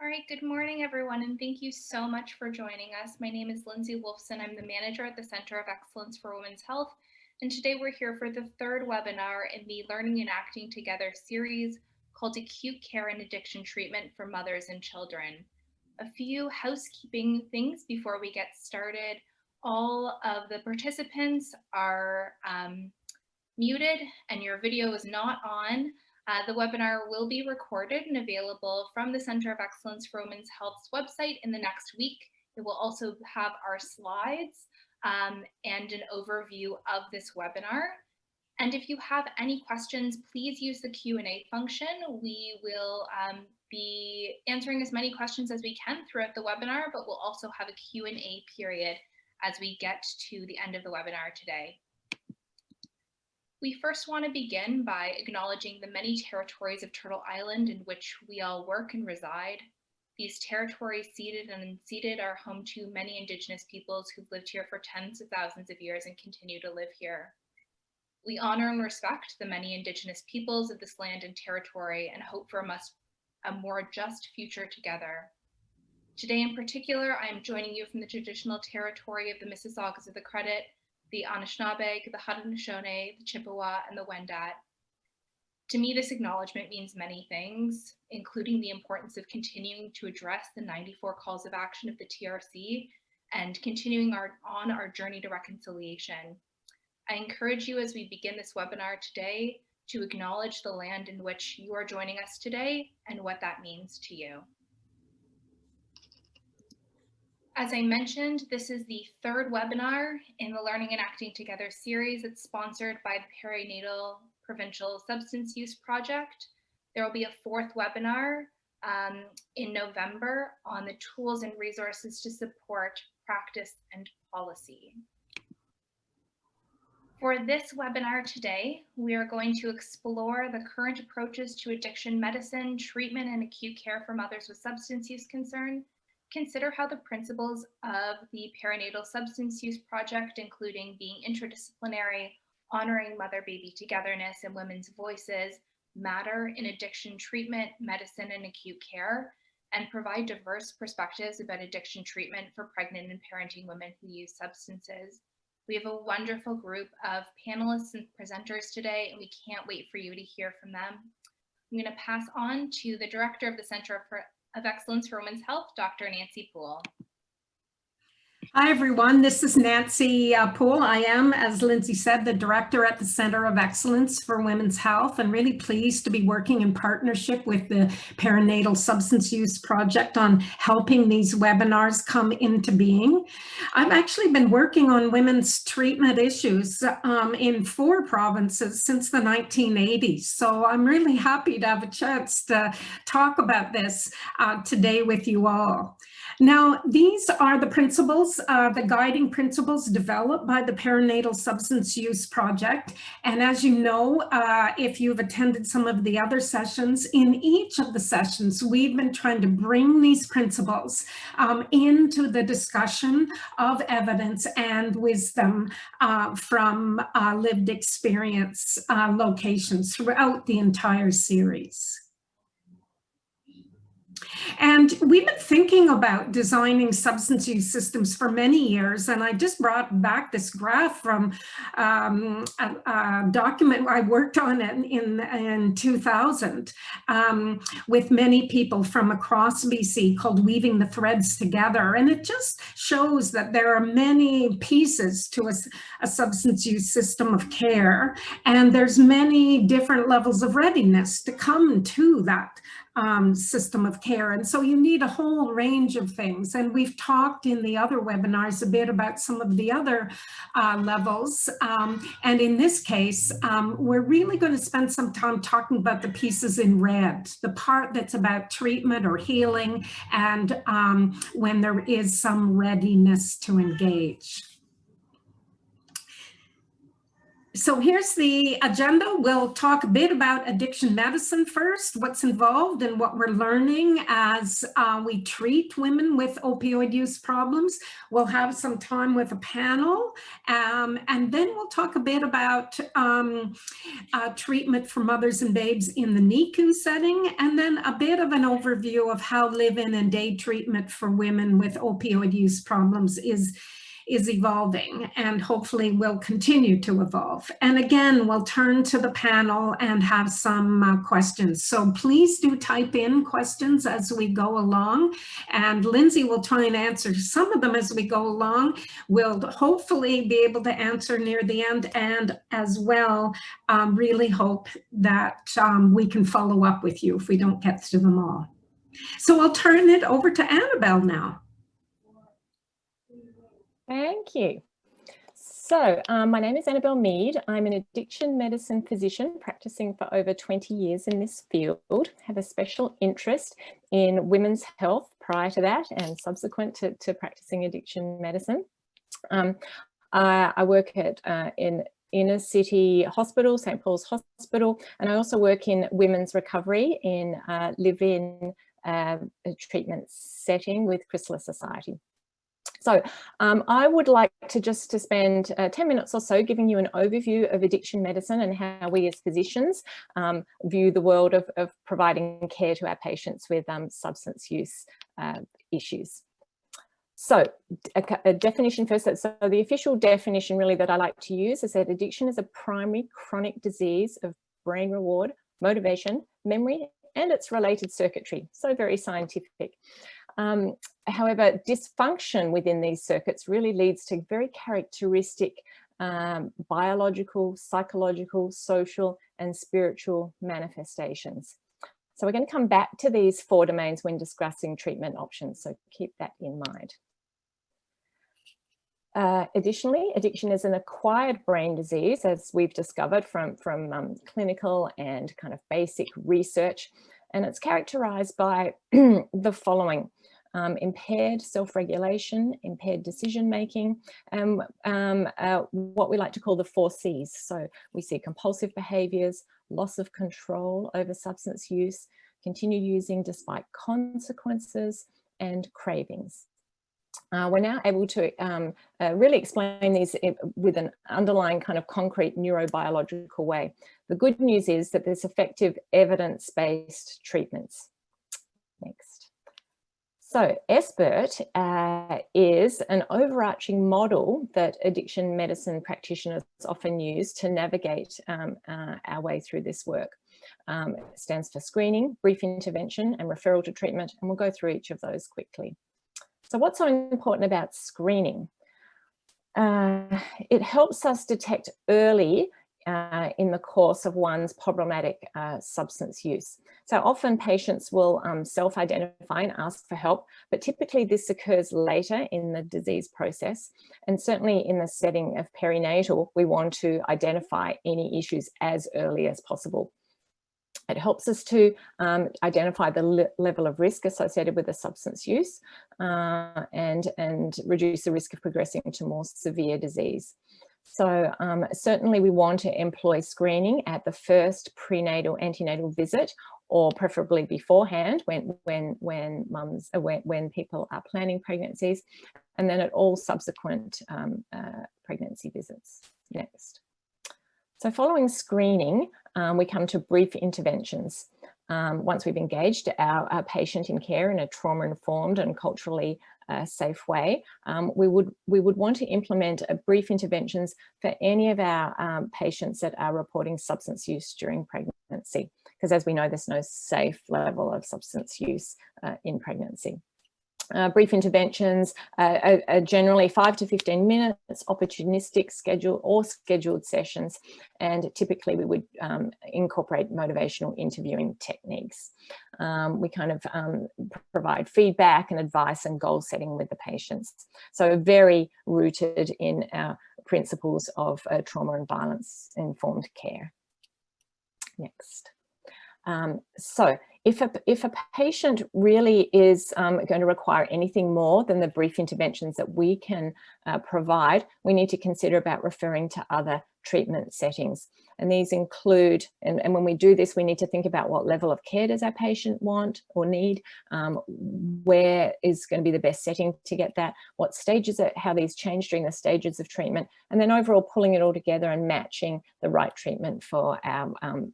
All right, good morning, everyone, and thank you so much for joining us. My name is Lindsay Wolfson. I'm the manager at the Center of Excellence for Women's Health, and today we're here for the third webinar in the Learning and Acting Together series called Acute Care and Addiction Treatment for Mothers and Children. A few housekeeping things before we get started. All of the participants are muted and your video is not on. The webinar will be recorded and available from the Center of Excellence for Women's Health's website in the next week. It will also have our slides and an overview of this webinar. And if you have any questions, please use the Q&A function. We will be answering as many questions as we can throughout the webinar, but we'll also have a Q&A period as we get to the end of the webinar today. We first want to begin by acknowledging the many territories of Turtle Island in which we all work and reside. These territories, ceded and unceded, are home to many Indigenous peoples who've lived here for tens of thousands of years and continue to live here. We honor and respect the many Indigenous peoples of this land and territory and hope for a more just future together. Today in particular, I am joining you from the traditional territory of the Mississaugas of the Credit, the Anishinaabe, the Haudenosaunee, the Chippewa, and the Wendat. To me, this acknowledgement means many things, including the importance of continuing to address the 94 calls of action of the TRC and continuing on our journey to reconciliation. I encourage you as we begin this webinar today to acknowledge the land in which you are joining us today and what that means to you. As I mentioned, this is the third webinar in the Learning and Acting Together series. It's sponsored by the Perinatal Provincial Substance Use Project. There will be a fourth webinar in November on the tools and resources to support practice and policy. For this webinar today, we are going to explore the current approaches to addiction medicine, treatment, and acute care for mothers with substance use concern. Consider how the principles of the Perinatal Substance Use Project, including being interdisciplinary, honoring mother-baby togetherness, and women's voices, matter in addiction treatment, medicine, and acute care, and provide diverse perspectives about addiction treatment for pregnant and parenting women who use substances. We have a wonderful group of panelists and presenters today, and we can't wait for you to hear from them. I'm going to pass on to the director of the Center of Excellence for Women's Health, Dr. Nancy Poole. Hi, everyone. This is Nancy Poole. I am, as Lindsay said, the director at the Center of Excellence for Women's Health, and really pleased to be working in partnership with the Perinatal Substance Use Project on helping these webinars come into being. I've actually been working on women's treatment issues in 4 provinces since the 1980s. So I'm really happy to have a chance to talk about this today with you all. Now, these are the principles, the guiding principles developed by the Perinatal Substance Use Project. And as you know, if you've attended some of the other sessions, in each of the sessions, we've been trying to bring these principles into the discussion of evidence and wisdom from lived experience locations throughout the entire series. And we've been thinking about designing substance use systems for many years, and I just brought back this graph from a document I worked on in 2000 with many people from across BC called Weaving the Threads Together. And it just shows that there are many pieces to a substance use system of care, and there's many different levels of readiness to come to that system of care. And so you need a whole range of things. And we've talked in the other webinars a bit about some of the other levels. And in this case, we're really going to spend some time talking about the pieces in red, the part that's about treatment or healing, and when there is some readiness to engage. So here's the agenda. We'll talk a bit about addiction medicine first, what's involved and what we're learning as we treat women with opioid use problems. We'll have some time with a panel, and then we'll talk a bit about treatment for mothers and babes in the NICU setting, and then a bit of an overview of how live-in and day treatment for women with opioid use problems is evolving, and hopefully will continue to evolve. And again, we'll turn to the panel and have some questions. So please do type in questions as we go along, and Lindsay will try and answer some of them as we go along. We'll hopefully be able to answer near the end, and as well, really hope that we can follow up with you if we don't get to them all. So I'll turn it over to Annabelle now. Thank you. So my name is Annabelle Mead. I'm an addiction medicine physician practicing for over 20 years in this field. Have a special interest in women's health prior to that and subsequent to practicing addiction medicine. I work at in inner city hospital, St. Paul's Hospital, and I also work in women's recovery in live-in treatment setting with Chrysalis Society. So I would like to spend 10 minutes or so giving you an overview of addiction medicine and how we as physicians view the world of providing care to our patients with substance use issues. So a definition first. So the official definition really that I like to use is that addiction is a primary chronic disease of brain reward, motivation, memory, and its related circuitry. So very scientific. However, dysfunction within these circuits really leads to very characteristic biological, psychological, social, and spiritual manifestations. So we're going to come back to these 4 domains when discussing treatment options, so keep that in mind. Additionally, addiction is an acquired brain disease, as we've discovered from clinical and kind of basic research, and it's characterized by the following: impaired self-regulation, impaired decision-making, and what we like to call the 4 Cs. So we see compulsive behaviors, loss of control over substance use, continue using despite consequences, and cravings. We're now able to really explain these with an underlying kind of concrete neurobiological way. The good news is that there's effective evidence-based treatments. Next. So SBIRT is an overarching model that addiction medicine practitioners often use to navigate our way through this work. It stands for screening, brief intervention, and referral to treatment, and we'll go through each of those quickly. So what's so important about screening? It helps us detect early in the course of one's problematic substance use. So often patients will self-identify and ask for help, but typically this occurs later in the disease process. And certainly in the setting of perinatal, we want to identify any issues as early as possible. It helps us to identify the level of risk associated with the substance use and reduce the risk of progressing to more severe disease. So certainly we want to employ screening at the first prenatal antenatal visit, or preferably beforehand when people are planning pregnancies, and then at all subsequent pregnancy visits. Next. So following screening, we come to brief interventions. Once we've engaged our patient in care in a trauma-informed and culturally safe way, we would want to implement brief interventions for any of our patients that are reporting substance use during pregnancy, because as we know, there's no safe level of substance use in pregnancy. Brief interventions are generally 5 to 15 minutes, opportunistic scheduled sessions, and typically we would incorporate motivational interviewing techniques. We kind of provide feedback and advice and goal setting with the patients. So very rooted in our principles of trauma and violence informed care. Next. So if a patient really is going to require anything more than the brief interventions that we can provide, we need to consider about referring to other treatment settings. And these include, and when we do this, we need to think about what level of care does our patient want or need, where is going to be the best setting to get that, what stages, how these change during the stages of treatment, and then overall pulling it all together and matching the right treatment for our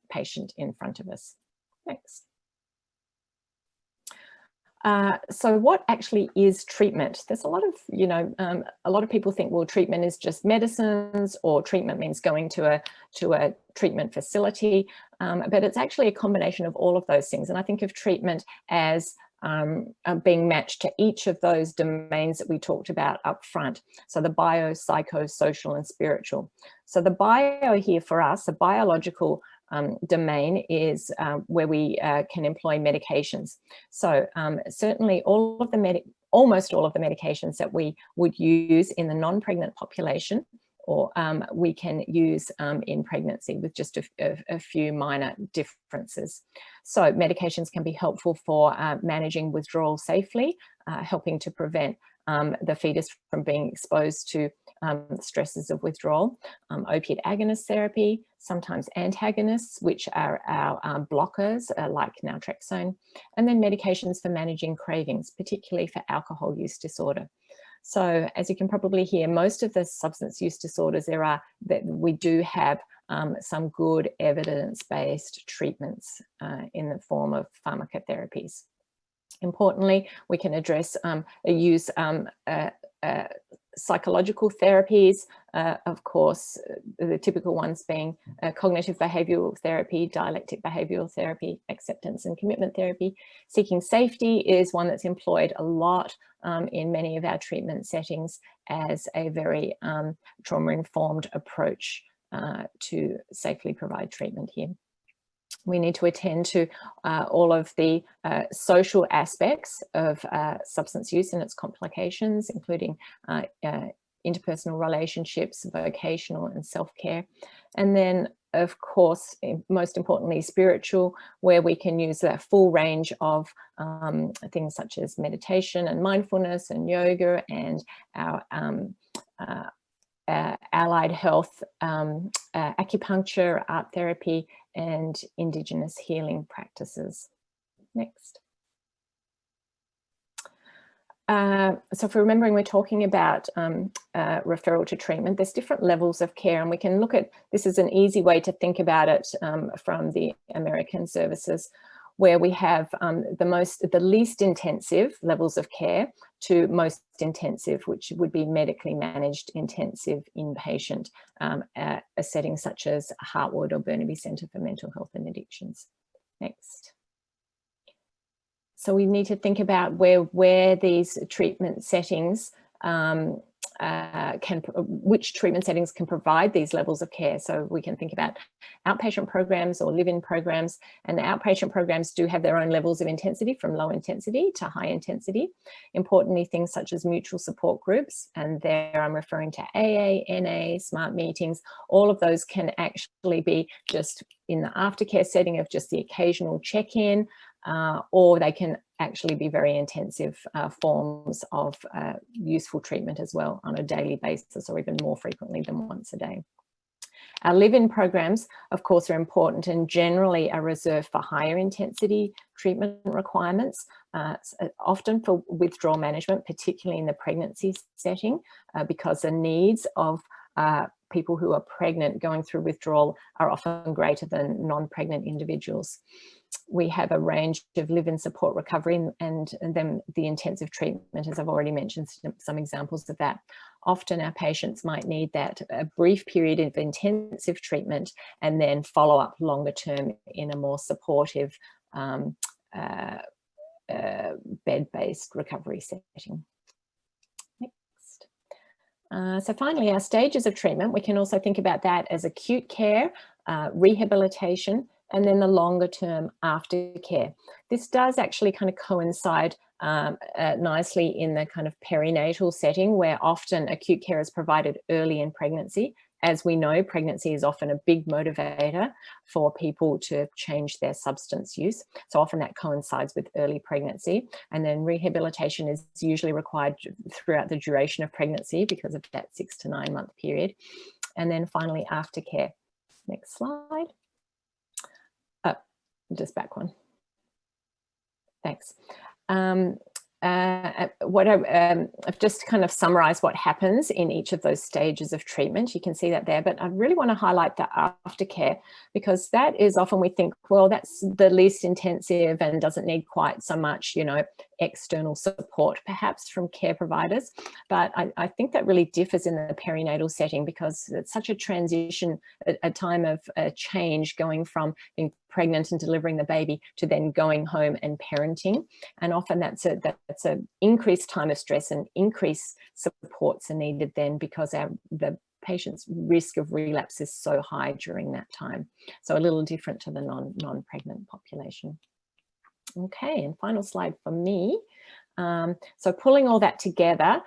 patient in front of us. Next. So what actually is treatment? There's a lot of, a lot of people think, well, treatment is just medicines, or treatment means going to a treatment facility, but it's actually a combination of all of those things. And I think of treatment as being matched to each of those domains that we talked about up front. So the bio, psycho, social, and spiritual. So the bio here for us, a biological domain, is where we can employ medications. So certainly almost all of the medications that we would use in the non-pregnant population, or we can use in pregnancy, with just a few minor differences. So medications can be helpful for managing withdrawal safely, helping to prevent the fetus from being exposed to stresses of withdrawal. Opiate agonist therapy, sometimes antagonists, which are our blockers, like naltrexone, and then medications for managing cravings, particularly for alcohol use disorder. So as you can probably hear, most of the substance use disorders that we do have some good evidence-based treatments in the form of pharmacotherapies. Importantly, we can address use psychological therapies, of course, the typical ones being cognitive behavioral therapy, dialectic behavioral therapy, acceptance and commitment therapy. Seeking safety is one that's employed a lot in many of our treatment settings as a very trauma-informed approach to safely provide treatment here. We need to attend to all of the social aspects of substance use and its complications, including interpersonal relationships, vocational and self-care. And then, of course, most importantly, spiritual, where we can use that full range of things such as meditation and mindfulness and yoga, and our allied health, acupuncture, art therapy, and Indigenous healing practices. Next. So for remembering, we're talking about referral to treatment. There's different levels of care, and we can look at, this is an easy way to think about it from the American services, where we have the least intensive levels of care to most intensive, which would be medically managed intensive inpatient, a setting such as Hartwood or Burnaby Centre for Mental Health and Addictions. Next. So we need to think about where these treatment settings which treatment settings can provide these levels of care. So we can think about outpatient programs or live-in programs, and the outpatient programs do have their own levels of intensity, from low intensity to high intensity. Importantly, things such as mutual support groups, and there I'm referring to AA, NA, smart meetings, all of those can actually be just in the aftercare setting of just the occasional check-in, or they can actually be very intensive forms of useful treatment as well on a daily basis, or even more frequently than once a day. Our live-in programs, of course, are important and generally are reserved for higher intensity treatment requirements, often for withdrawal management, particularly in the pregnancy setting, because the needs of people who are pregnant going through withdrawal are often greater than non-pregnant individuals. We have a range of live-in support recovery, and then the intensive treatment, as I've already mentioned some examples of that. Often our patients might need a brief period of intensive treatment and then follow up longer term in a more supportive bed-based recovery setting. So finally, our stages of treatment, we can also think about that as acute care, rehabilitation, and then the longer term aftercare. This does actually kind of coincide nicely in the kind of perinatal setting, where often acute care is provided early in pregnancy. As we know, pregnancy is often a big motivator for people to change their substance use. So often that coincides with early pregnancy. And then rehabilitation is usually required throughout the duration of pregnancy because of that 6 to 9 month period. And then finally, aftercare. Next slide. Oh, just back one. Thanks. I've just kind of summarized what happens in each of those stages of treatment. You can see that there, but I really want to highlight the aftercare, because that is often we think, well, that's the least intensive and doesn't need quite so much, you know, external support perhaps from care providers. But I think that really differs in the perinatal setting, because it's such a transition, a time of change, going from being pregnant and delivering the baby to then going home and parenting. And often that's a increased time of stress, and increased supports are needed then, because the patient's risk of relapse is so high during that time. So a little different to the non-pregnant population. Okay, and final slide for me. So pulling all that together,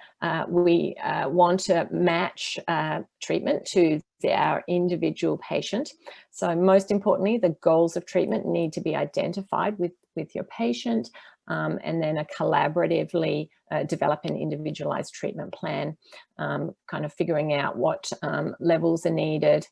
we want to match treatment to our individual patient. So most importantly, the goals of treatment need to be identified with your patient, and then collaboratively develop an individualized treatment plan, kind of figuring out what levels are needed,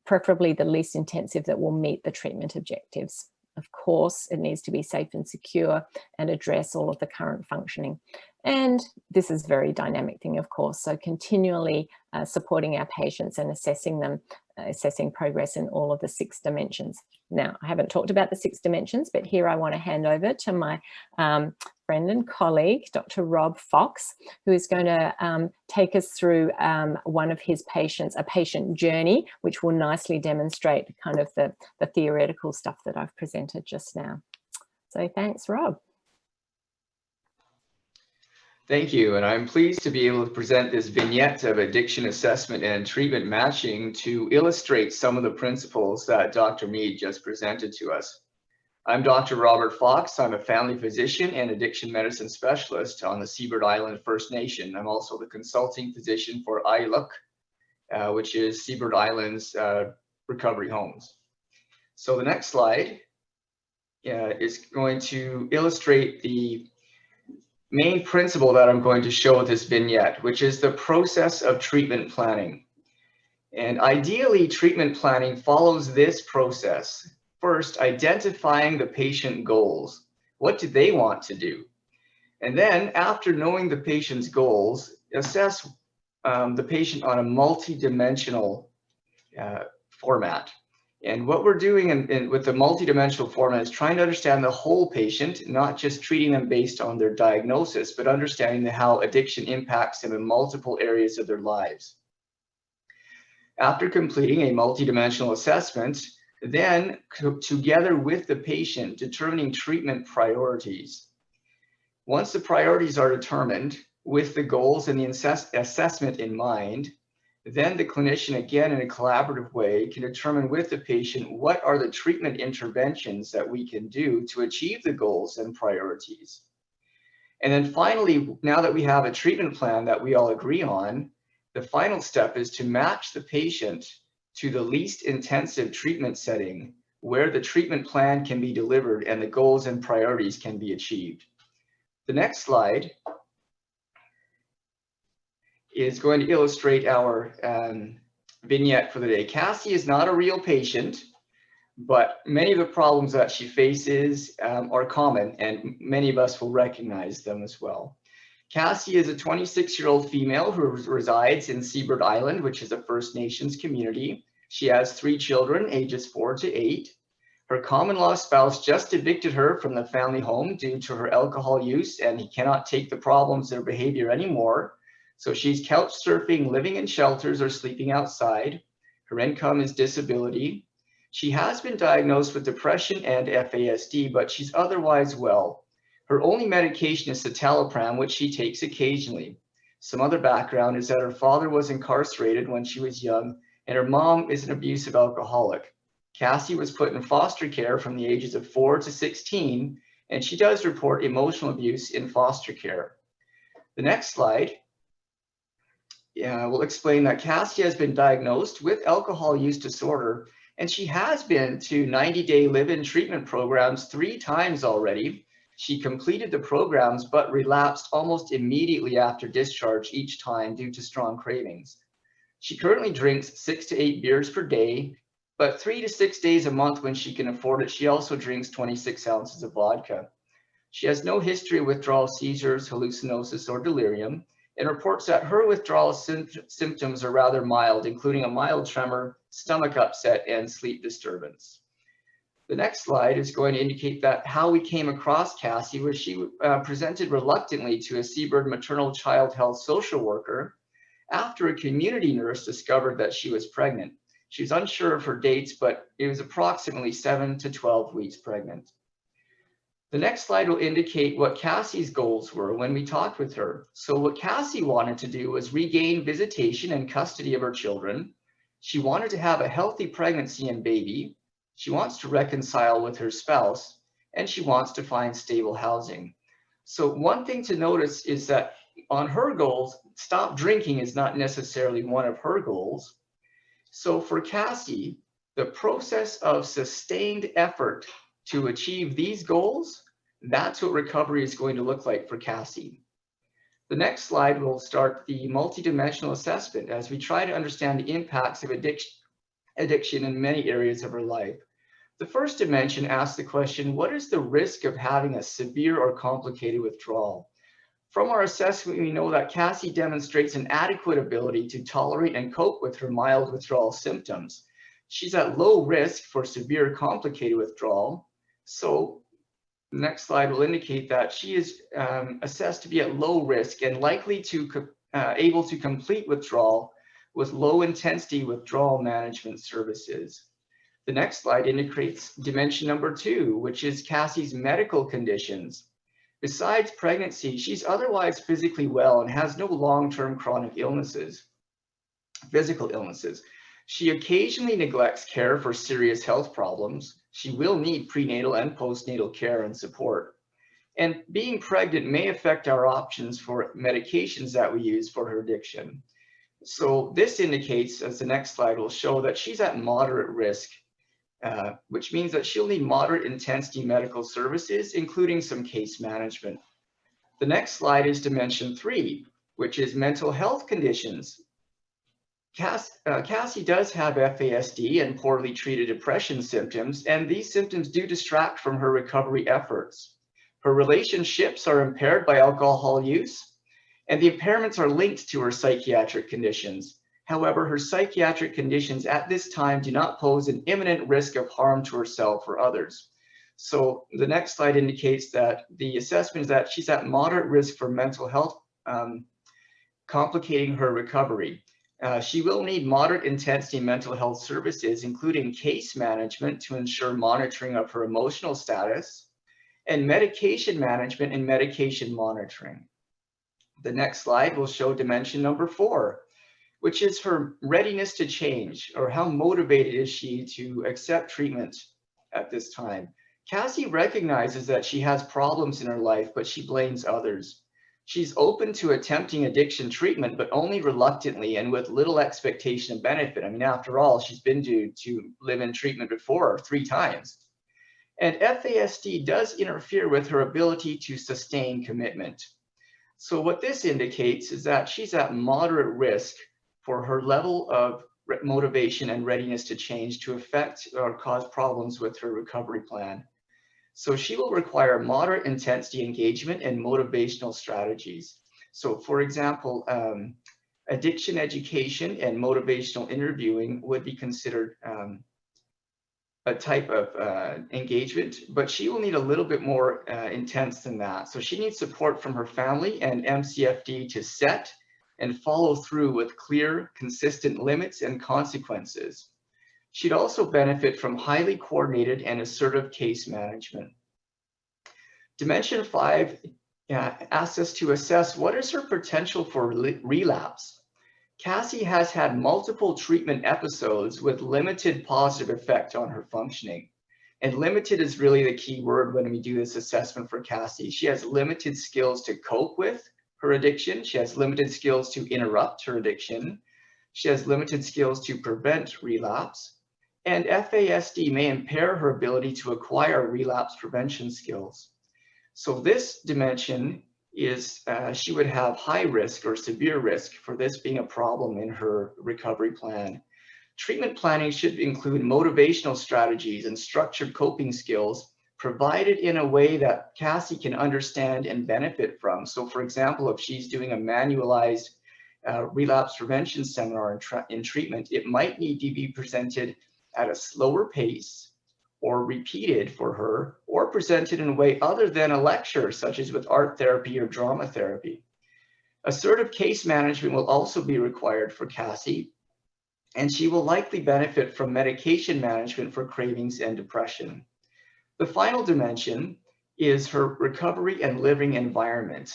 preferably the least intensive that will meet the treatment objectives. Of course, it needs to be safe and secure and address all of the current functioning. And this is a very dynamic thing, of course, so continually supporting our patients and assessing them, assessing progress in all of the 6 dimensions. Now, I haven't talked about the 6 dimensions, but here I want to hand over to my friend and colleague, Dr. Rob Fox, who is going to take us through one of his patients, a patient journey, which will nicely demonstrate kind of the theoretical stuff that I've presented just now. So thanks, Rob. Thank you, and I'm pleased to be able to present this vignette of addiction assessment and treatment matching to illustrate some of the principles that Dr. Mead just presented to us. I'm Dr. Robert Fox. I'm a family physician and addiction medicine specialist on the Seabird Island First Nation. I'm also the consulting physician for ILOOK, which is Seabird Island's recovery homes. So the next slide is going to illustrate the main principle that I'm going to show with this vignette, which is the process of treatment planning. And ideally, treatment planning follows this process. First, identifying the patient goals. What do they want to do? And then, after knowing the patient's goals, assess the patient on a multi-dimensional format. And what we're doing with the multidimensional format is trying to understand the whole patient, not just treating them based on their diagnosis, but understanding how addiction impacts them in multiple areas of their lives. After completing a multidimensional assessment, then together with the patient, determining treatment priorities. Once the priorities are determined with the goals and the assessment in mind, then the clinician, again in a collaborative way, can determine with the patient what are the treatment interventions that we can do to achieve the goals and priorities. And then finally, now that we have a treatment plan that we all agree on, the final step is to match the patient to the least intensive treatment setting where the treatment plan can be delivered and the goals and priorities can be achieved. The next slide is going to illustrate our vignette for the day. Cassie is not a real patient, but many of the problems that she faces are common, and many of us will recognize them as well. Cassie is a 26-year-old female who resides in Seabird Island, which is a First Nations community. She has 3 children, ages 4 to 8. Her common-law spouse just evicted her from the family home due to her alcohol use, and he cannot take the problems of her behavior anymore. So she's couch surfing, living in shelters, or sleeping outside. Her income is disability. She has been diagnosed with depression and FASD, but she's otherwise well. Her only medication is citalopram, which she takes occasionally. Some other background is that her father was incarcerated when she was young, and her mom is an abusive alcoholic. Cassie was put in foster care from the ages of 4 to 16, and she does report emotional abuse in foster care. The next slide will explain that Cassie has been diagnosed with alcohol use disorder, and she has been to 90-day live-in treatment programs 3 times already. She completed the programs but relapsed almost immediately after discharge each time due to strong cravings. She currently drinks 6 to 8 beers per day, but 3 to 6 days a month when she can afford it, she also drinks 26 ounces of vodka. She has no history of withdrawal seizures, hallucinosis, or delirium, and reports that her withdrawal symptoms are rather mild, including a mild tremor, stomach upset, and sleep disturbance. The next slide is going to indicate that how we came across Cassie was she presented reluctantly to a Seabird maternal child health social worker after a community nurse discovered that she was pregnant. She was unsure of her dates, but it was approximately 7 to 12 weeks pregnant. The next slide will indicate what Cassie's goals were when we talked with her. So what Cassie wanted to do was regain visitation and custody of her children. She wanted to have a healthy pregnancy and baby. She wants to reconcile with her spouse, and she wants to find stable housing. So one thing to notice is that on her goals, stop drinking is not necessarily one of her goals. So for Cassie, the process of sustained effort to achieve these goals, that's what recovery is going to look like for Cassie. The next slide will start the multidimensional assessment as we try to understand the impacts of addiction in many areas of her life. The first dimension asks the question, what is the risk of having a severe or complicated withdrawal? From our assessment, we know that Cassie demonstrates an adequate ability to tolerate and cope with her mild withdrawal symptoms. She's at low risk for severe complicated withdrawal. So the next slide will indicate that she is assessed to be at low risk and likely to able to complete withdrawal with low intensity withdrawal management services. The next slide indicates dimension number 2, which is Cassie's medical conditions. Besides pregnancy, she's otherwise physically well and has no long-term chronic illnesses, physical illnesses. She occasionally neglects care for serious health problems. She will need prenatal and postnatal care and support. And being pregnant may affect our options for medications that we use for her addiction. So this indicates, as the next slide will show, that she's at moderate risk, which means that she'll need moderate intensity medical services, including some case management. The next slide is dimension 3, which is mental health conditions. Cassie does have FASD and poorly treated depression symptoms, and these symptoms do distract from her recovery efforts. Her relationships are impaired by alcohol use, and the impairments are linked to her psychiatric conditions. However, her psychiatric conditions at this time do not pose an imminent risk of harm to herself or others. So the next slide indicates that the assessment is that she's at moderate risk for mental health, complicating her recovery. She will need moderate intensity mental health services, including case management to ensure monitoring of her emotional status, and medication management and medication monitoring. The next slide will show dimension number 4, which is her readiness to change, or how motivated is she to accept treatment at this time. Cassie recognizes that she has problems in her life, but she blames others. She's open to attempting addiction treatment, but only reluctantly and with little expectation of benefit. I mean, after all, she's been due to live in treatment before 3 times. And FASD does interfere with her ability to sustain commitment. So what this indicates is that she's at moderate risk for her level of motivation and readiness to change to affect or cause problems with her recovery plan. So she will require moderate intensity engagement and motivational strategies. So for example, addiction education and motivational interviewing would be considered a type of engagement, but she will need a little bit more intense than that. So she needs support from her family and MCFD to set and follow through with clear, consistent limits and consequences. She'd also benefit from highly coordinated and assertive case management. Dimension 5 asks us to assess what is her potential for relapse. Cassie has had multiple treatment episodes with limited positive effect on her functioning. And limited is really the key word when we do this assessment for Cassie. She has limited skills to cope with her addiction. She has limited skills to interrupt her addiction. She has limited skills to prevent relapse. And FASD may impair her ability to acquire relapse prevention skills. So this dimension is she would have high risk or severe risk for this being a problem in her recovery plan. Treatment planning should include motivational strategies and structured coping skills provided in a way that Cassie can understand and benefit from. So for example, if she's doing a manualized relapse prevention seminar in treatment, it might need to be presented at a slower pace or repeated for her, or presented in a way other than a lecture, such as with art therapy or drama therapy. Assertive case management will also be required for Cassie, and she will likely benefit from medication management for cravings and depression. The final dimension is her recovery and living environment.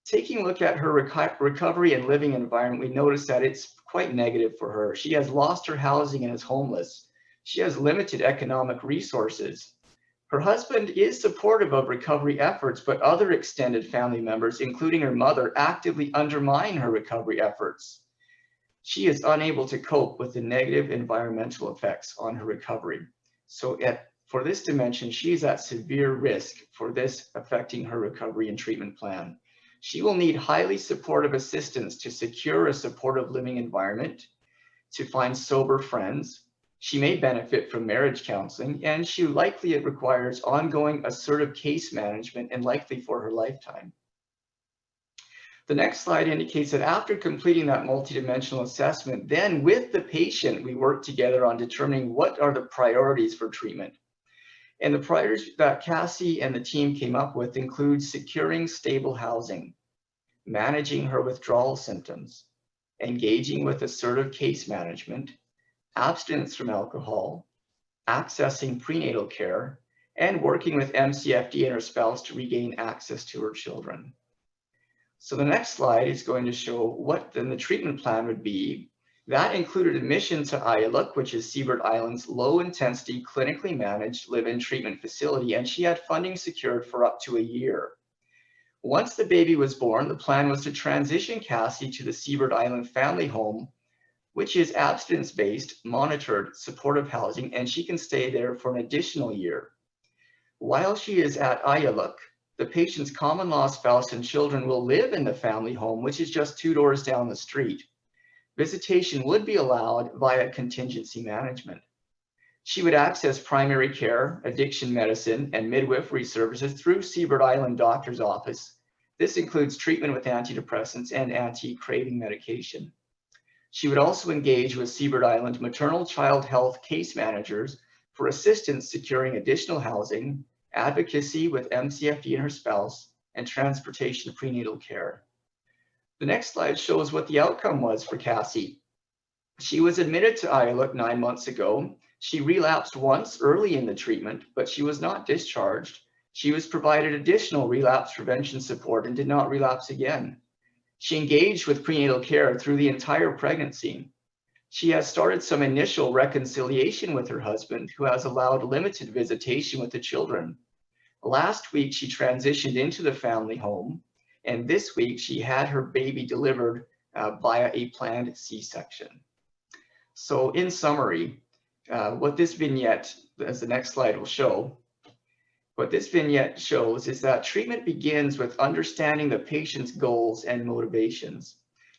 Taking a look at her recovery and living environment, we notice that it's quite negative for her. She has lost her housing and is homeless. She has limited economic resources. Her husband is supportive of recovery efforts, but other extended family members, including her mother, actively undermine her recovery efforts. She is unable to cope with the negative environmental effects on her recovery. So for this dimension, she's at severe risk for this affecting her recovery and treatment plan. She will need highly supportive assistance to secure a supportive living environment, to find sober friends. She may benefit from marriage counseling, and she likely requires ongoing assertive case management and likely for her lifetime. The next slide indicates that after completing that multidimensional assessment, then with the patient, we work together on determining what are the priorities for treatment. And the priorities that Cassie and the team came up with include securing stable housing, managing her withdrawal symptoms, engaging with assertive case management, abstinence from alcohol, accessing prenatal care, and working with MCFD and her spouse to regain access to her children. So the next slide is going to show what then the treatment plan would be. That included admission to Ayaluk, which is Seabird Island's low-intensity, clinically managed live-in treatment facility, and she had funding secured for up to a year. Once the baby was born, the plan was to transition Cassie to the Seabird Island family home, which is abstinence-based, monitored, supportive housing, and she can stay there for an additional year. While she is at Ayaluk, the patient's common law spouse and children will live in the family home, which is just 2 doors down the street. Visitation would be allowed via contingency management. She would access primary care, addiction medicine, and midwifery services through Seabird Island Doctor's Office. This includes treatment with antidepressants and anti-craving medication. She would also engage with Seabird Island maternal child health case managers for assistance securing additional housing, advocacy with MCFD and her spouse, and transportation prenatal care. The next slide shows what the outcome was for Cassie. She was admitted to Ayaluk 9 months ago. She relapsed once early in the treatment, but she was not discharged. She was provided additional relapse prevention support and did not relapse again. She engaged with prenatal care through the entire pregnancy. She has started some initial reconciliation with her husband, who has allowed limited visitation with the children. Last week, she transitioned into the family home, and this week she had her baby delivered via a planned C-section. So in summary, what this vignette, as the next slide will show, what this vignette shows is that treatment begins with understanding the patient's goals and motivations.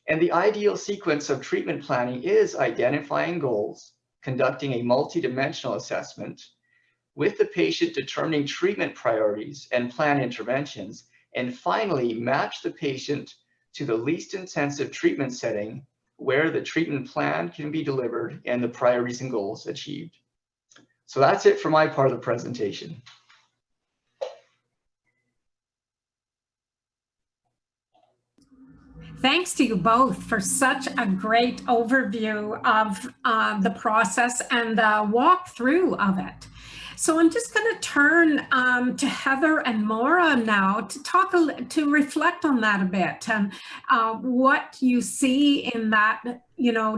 And the ideal sequence of treatment planning is identifying goals, conducting a multidimensional assessment, with the patient determining treatment priorities and plan interventions, and finally match the patient to the least intensive treatment setting where the treatment plan can be delivered and the priorities and goals achieved. So that's it for my part of the presentation. Thanks to you both for such a great overview of the process and the walkthrough of it. So I'm just going to turn to Heather and Maura now to reflect on that a bit and what you see in that,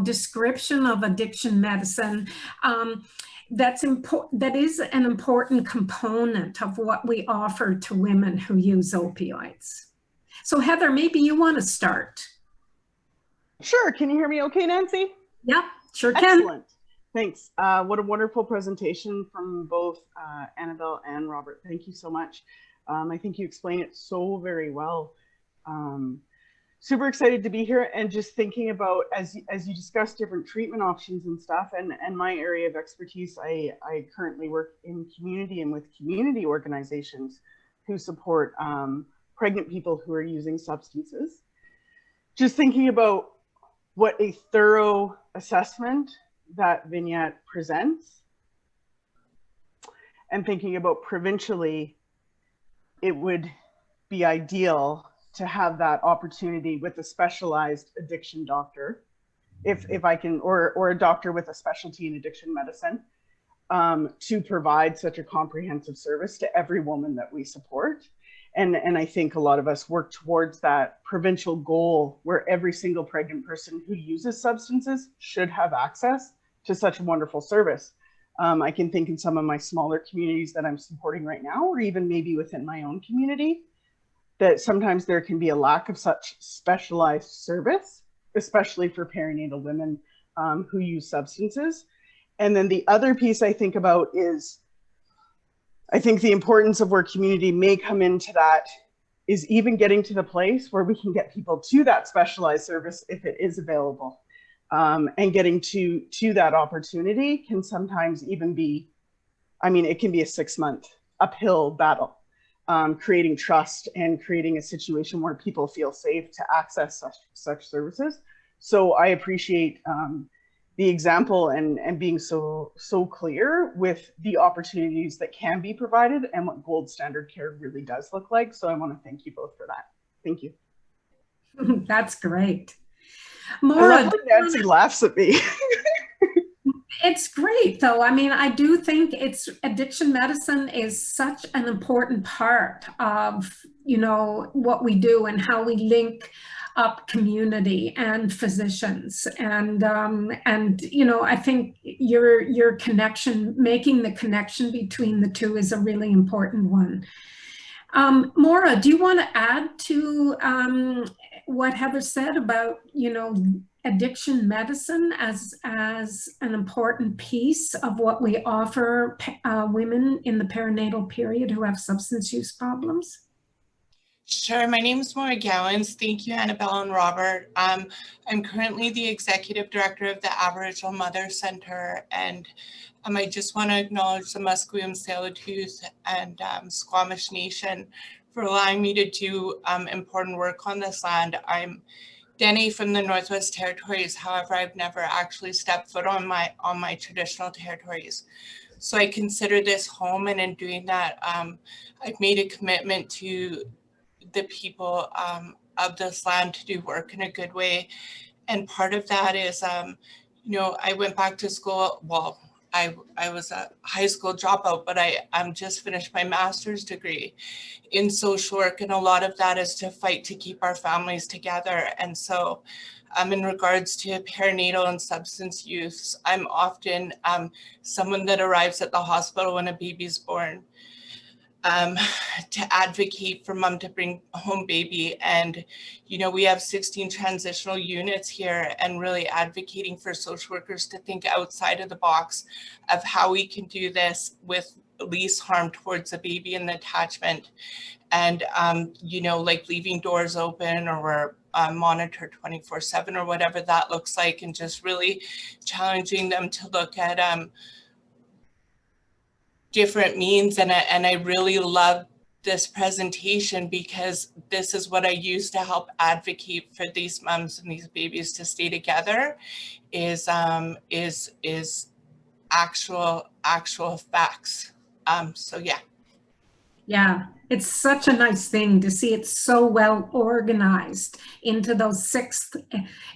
description of addiction medicine. That is an important component of what we offer to women who use opioids. So Heather, maybe you want to start. Sure. Can you hear me okay, Nancy? Yep, sure can. Excellent. Thanks. What a wonderful presentation from both Annabelle and Robert. Thank you so much. I think you explain it so very well. Super excited to be here, and just thinking about, as you discuss different treatment options and stuff, and my area of expertise, I currently work in community and with community organizations who support pregnant people who are using substances. Just thinking about what a thorough assessment that vignette presents, and thinking about provincially, it would be ideal to have that opportunity with a specialized addiction doctor, if I can, or a doctor with a specialty in addiction medicine, to provide such a comprehensive service to every woman that we support. And I think a lot of us work towards that provincial goal where every single pregnant person who uses substances should have access to such a wonderful service. I can think in some of my smaller communities that I'm supporting right now, or even maybe within my own community, that sometimes there can be a lack of such specialized service, especially for perinatal women who use substances. And then the other piece I think about is, I think the importance of where community may come into that is even getting to the place where we can get people to that specialized service if it is available. And getting to that opportunity can sometimes even be, I mean, it can be a 6-month uphill battle. Creating trust and creating a situation where people feel safe to access such services. So I appreciate the example and being so clear with the opportunities that can be provided and what gold standard care really does look like. So I want to thank you both for that. Thank you. That's great. Maura, I love when Nancy laughs at me. It's great, though. I mean, I do think addiction medicine is such an important part of, you know, what we do and how we link up community and physicians. And you know, I think your connection, making the connection between the two, is a really important one. Maura, do you want to add to what Heather said about, you know, addiction medicine as an important piece of what we offer women in the perinatal period who have substance use problems? Sure. My name is Maura Gowans. Thank you, Annabelle and Robert. I'm currently the Executive Director of the Aboriginal Mother Centre, and I just want to acknowledge the Musqueam, Tsleil-Waututh, and Squamish Nation for allowing me to do important work on this land. I'm Dene from the Northwest Territories. However, I've never actually stepped foot on my traditional territories. So I consider this home, and in doing that, I've made a commitment to the people of this land to do work in a good way. And part of that is, you know, I went back to school. Well, I was a high school dropout, but I'm just finished my master's degree in social work. And a lot of that is to fight to keep our families together. And so in regards to perinatal and substance use, I'm often someone that arrives at the hospital when a baby's born, to advocate for mom to bring home baby. And, you know, we have 16 transitional units here, and really advocating for social workers to think outside of the box of how we can do this with least harm towards the baby and the attachment. And, you know, like leaving doors open or monitored 24/7 or whatever that looks like, and just really challenging them to look at different means. And I really love this presentation, because this is what I use to help advocate for these moms and these babies to stay together, is actual facts. So yeah. Yeah, it's such a nice thing to see it so well organized into those 6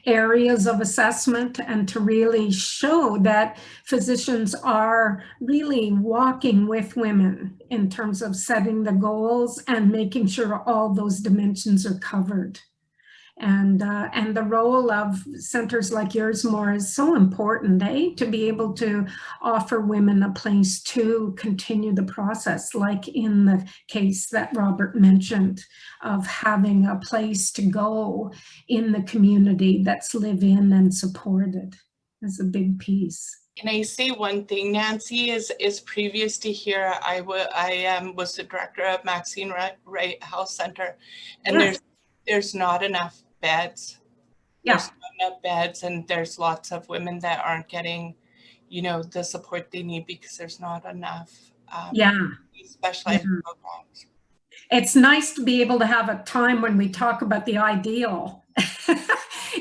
areas of assessment, and to really show that physicians are really walking with women in terms of setting the goals and making sure all those dimensions are covered. And the role of centers like yours, Maura, is so important, to be able to offer women a place to continue the process, like in the case that Robert mentioned, of having a place to go in the community that's live-in and supported, is a big piece. Can I say one thing, Nancy? Is previous to here, I was the director of Maxine Wright Health Center, and Yes. there's not enough beds. Yeah. There's not enough beds, and there's lots of women that aren't getting, you know, the support they need because there's not enough specialized programs. It's nice to be able to have a time when we talk about the ideal,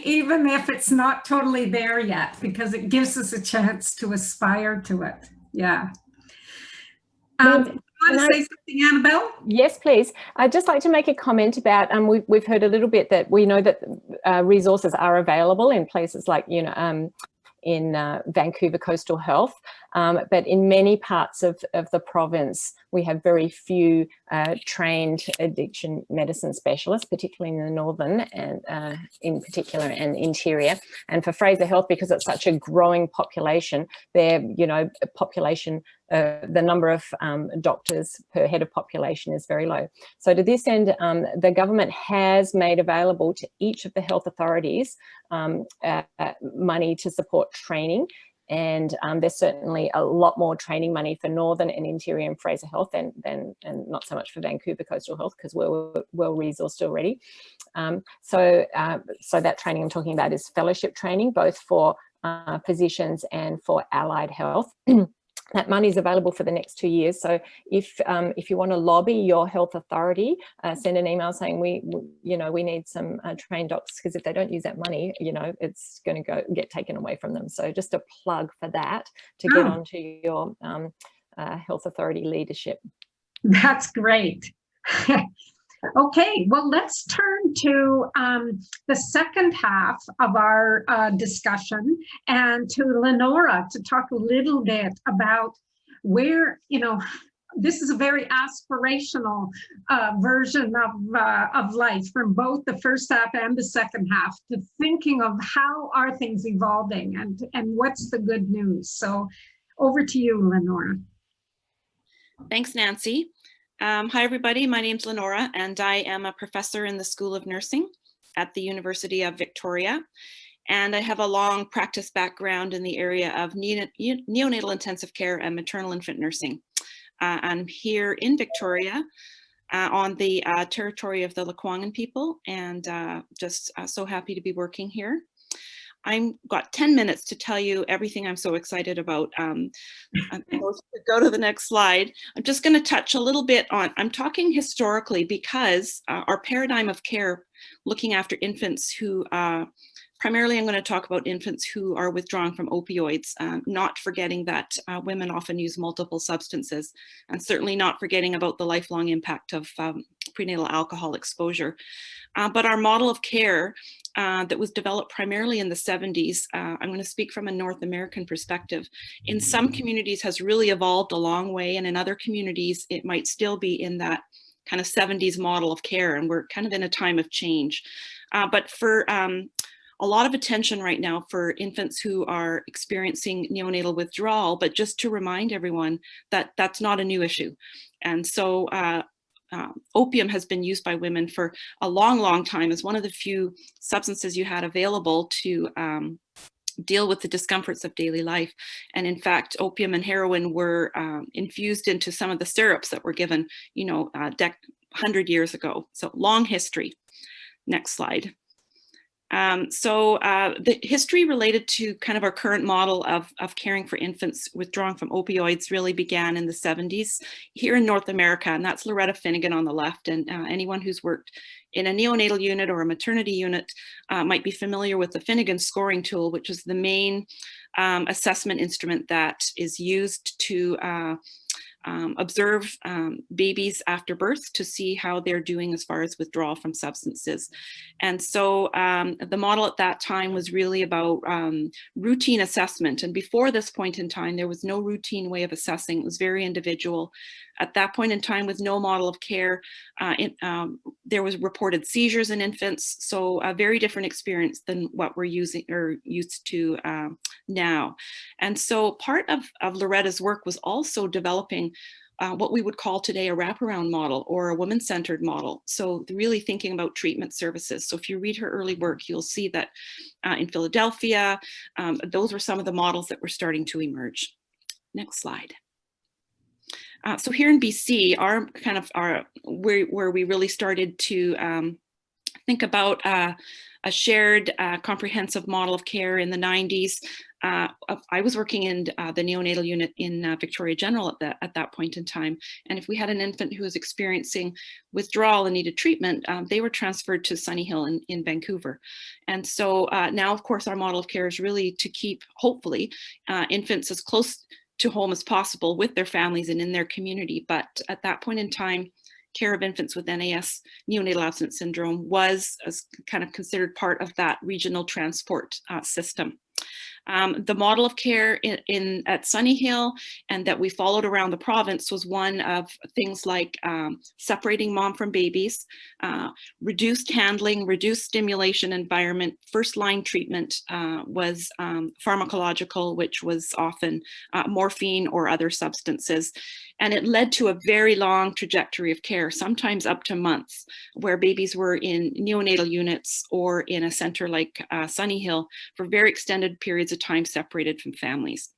even if it's not totally there yet, because it gives us a chance to aspire to it. Yeah. You want to say something, Annabelle? Yes, please. I'd just like to make a comment about, we've heard a little bit that we know that resources are available in places like, you know, in Vancouver Coastal Health, but in many parts of the province, we have very few trained addiction medicine specialists, particularly in the northern and in particular and interior. And for Fraser Health, because it's such a growing population, their, you know, population, the number of doctors per head of population is very low. So to this end, the government has made available to each of the health authorities money to support training, and there's certainly a lot more training money for Northern and Interior and Fraser Health and not so much for Vancouver Coastal Health, because we're well resourced already. So that training I'm talking about is fellowship training, both for physicians and for allied health. That money is available for the next 2 years. So if you want to lobby your health authority, send an email saying we need some trained docs, because if they don't use that money, you know, it's going to get taken away from them. So just a plug for that to get onto your health authority leadership. That's great. Okay, well, let's turn to the second half of our discussion, and to Lenora to talk a little bit about where, you know, this is a very aspirational version of life, from both the first half and the second half, to thinking of how are things evolving and what's the good news. So over to you, Lenora. Thanks, Nancy. Hi, everybody. My name's Lenora, and I am a professor in the School of Nursing at the University of Victoria. And I have a long practice background in the area of neonatal intensive care and maternal infant nursing. I'm here in Victoria on the territory of the Lekwungen people, and just so happy to be working here. I've got 10 minutes to tell you everything I'm so excited about. Go to the next slide. I'm just going to touch a little bit on, I'm talking historically because our paradigm of care looking after infants who, primarily I'm going to talk about infants who are withdrawing from opioids, not forgetting that women often use multiple substances, and certainly not forgetting about the lifelong impact of prenatal alcohol exposure. But our model of care that was developed primarily in the 70s, I'm going to speak from a North American perspective, in some communities has really evolved a long way, and in other communities it might still be in that kind of 70s model of care, and we're kind of in a time of change. But for a lot of attention right now for infants who are experiencing neonatal withdrawal, but just to remind everyone that that's not a new issue. And so opium has been used by women for a long, long time as one of the few substances you had available to deal with the discomforts of daily life. And in fact, opium and heroin were infused into some of the syrups that were given, you know, 100 years ago. So long history. Next slide. The history related to kind of our current model of caring for infants withdrawing from opioids really began in the 70s here in North America, and that's Loretta Finnegan on the left. And anyone who's worked in a neonatal unit or a maternity unit might be familiar with the Finnegan scoring tool, which is the main assessment instrument that is used to observe babies after birth to see how they're doing as far as withdrawal from substances. And so the model at that time was really about routine assessment. And before this point in time, there was no routine way of assessing. It was very individual. At that point in time, with no model of care, there was reported seizures in infants. So a very different experience than what we're using or used to now. And so part of Loretta's work was also developing what we would call today a wraparound model or a woman-centered model. So really thinking about treatment services. So if you read her early work, you'll see that in Philadelphia, those were some of the models that were starting to emerge. Next slide. So here in BC, where we really started to think about a shared comprehensive model of care in the 90s. I was working in the neonatal unit in Victoria General at that point in time. And if we had an infant who was experiencing withdrawal and needed treatment, they were transferred to Sunny Hill in Vancouver. And so now, of course, our model of care is really to keep, hopefully, infants as close to home as possible with their families and in their community. But at that point in time, care of infants with NAS, neonatal abstinence syndrome, was kind of considered part of that regional transport system. The model of care at Sunny Hill and that we followed around the province was one of things like separating mom from babies, reduced handling, reduced stimulation environment. First line treatment was pharmacological, which was often morphine or other substances. And it led to a very long trajectory of care, sometimes up to months, where babies were in neonatal units or in a center like Sunny Hill for very extended periods of time separated from families.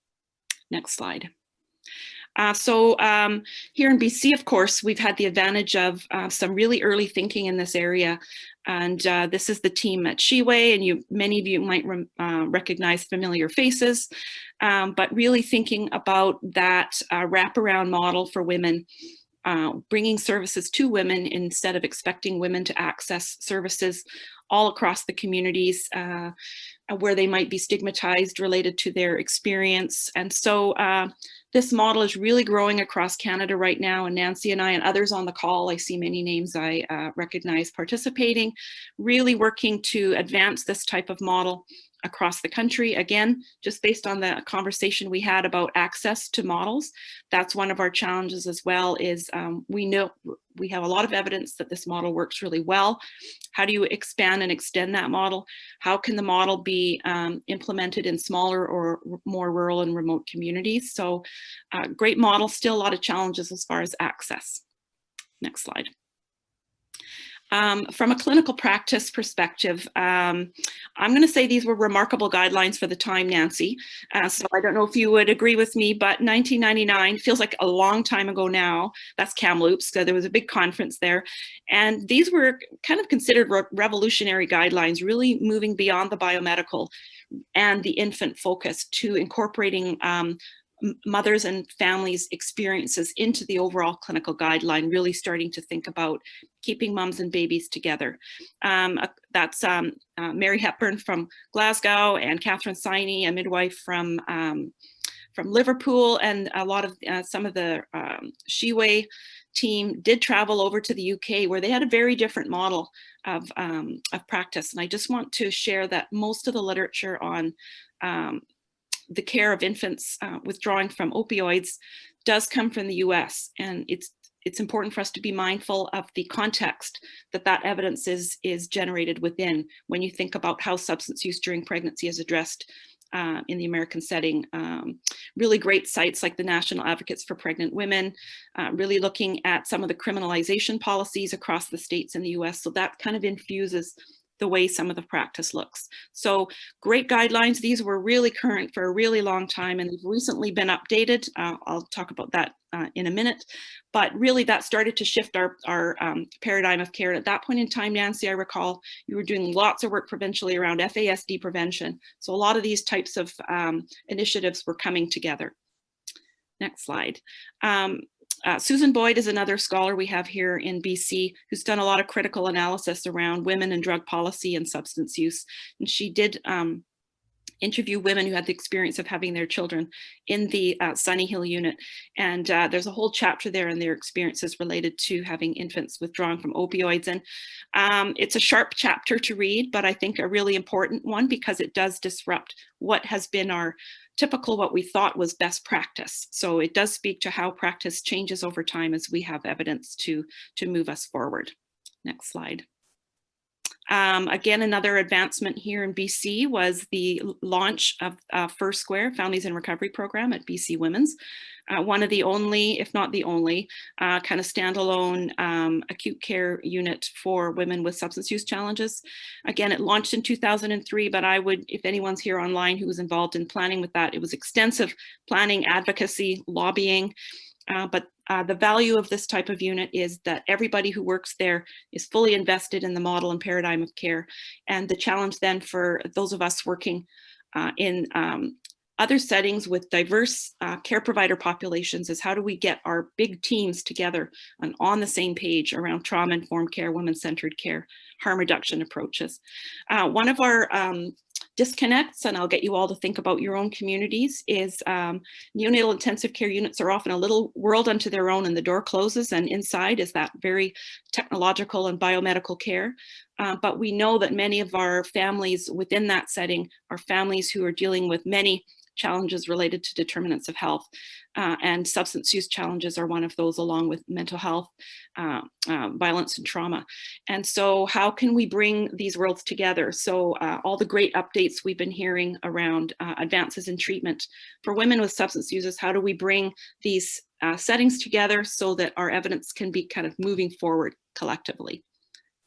Next slide. So here in BC, of course, we've had the advantage of some really early thinking in this area. And this is the team at Shiway, and many of you might recognize familiar faces, but really thinking about that wraparound model for women, bringing services to women instead of expecting women to access services all across the communities where they might be stigmatized related to their experience. And so this model is really growing across Canada right now, and Nancy and I and others on the call, I see many names I recognize participating, really working to advance this type of model across the country. Again, just based on the conversation we had about access to models, that's one of our challenges as well, is we know we have a lot of evidence that this model works really well. How do you expand and extend that model? How can the model be implemented in smaller or more rural and remote communities? So great model, still a lot of challenges as far as access. Next slide. From a clinical practice perspective, I'm going to say these were remarkable guidelines for the time, Nancy. So I don't know if you would agree with me, but 1999 feels like a long time ago now. That's Kamloops, so there was a big conference there. And these were kind of considered revolutionary guidelines, really moving beyond the biomedical and the infant focus to incorporating mothers and families' experiences into the overall clinical guideline, really starting to think about keeping moms and babies together. That's Mary Hepburn from Glasgow and Catherine Siney, a midwife from Liverpool, and a lot of some of the Shiway team did travel over to the UK, where they had a very different model of practice. And I just want to share that most of the literature on the care of infants withdrawing from opioids does come from the US. And it's important for us to be mindful of the context that evidence is generated within when you think about how substance use during pregnancy is addressed in the American setting. Really great sites like the National Advocates for Pregnant Women, really looking at some of the criminalization policies across the states in the US. So that kind of infuses the way some of the practice looks. So great guidelines. These were really current for a really long time, and they've recently been updated. I'll talk about that in a minute, but really that started to shift our paradigm of care. At that point in time, Nancy, I recall you were doing lots of work provincially around FASD prevention. So a lot of these types of initiatives were coming together. Next slide. Susan Boyd is another scholar we have here in BC who's done a lot of critical analysis around women and drug policy and substance use. And she did interview women who had the experience of having their children in the Sunny Hill unit. And there's a whole chapter there in their experiences related to having infants withdrawn from opioids. And it's a sharp chapter to read, but I think a really important one because it does disrupt what has been our typical, what we thought was best practice. So it does speak to how practice changes over time as we have evidence to move us forward. Next slide. Again, another advancement here in BC was the launch of First Square Families in Recovery Program at BC Women's. One of the only, if not the only, kind of standalone acute care unit for women with substance use challenges. Again, it launched in 2003, but I would, if anyone's here online who was involved in planning with that, it was extensive planning, advocacy, lobbying, But the value of this type of unit is that everybody who works there is fully invested in the model and paradigm of care. And the challenge then for those of us working in other settings with diverse care provider populations is how do we get our big teams together and on the same page around trauma-informed care, women-centered care, harm reduction approaches. One of our disconnects, and I'll get you all to think about your own communities, is neonatal intensive care units are often a little world unto their own, and the door closes, and inside is that very technological and biomedical care. But we know that many of our families within that setting are families who are dealing with many challenges related to determinants of health, and substance use challenges are one of those, along with mental health, violence and trauma. And so how can we bring these worlds together? So all the great updates we've been hearing around advances in treatment for women with substance users, how do we bring these settings together so that our evidence can be kind of moving forward collectively?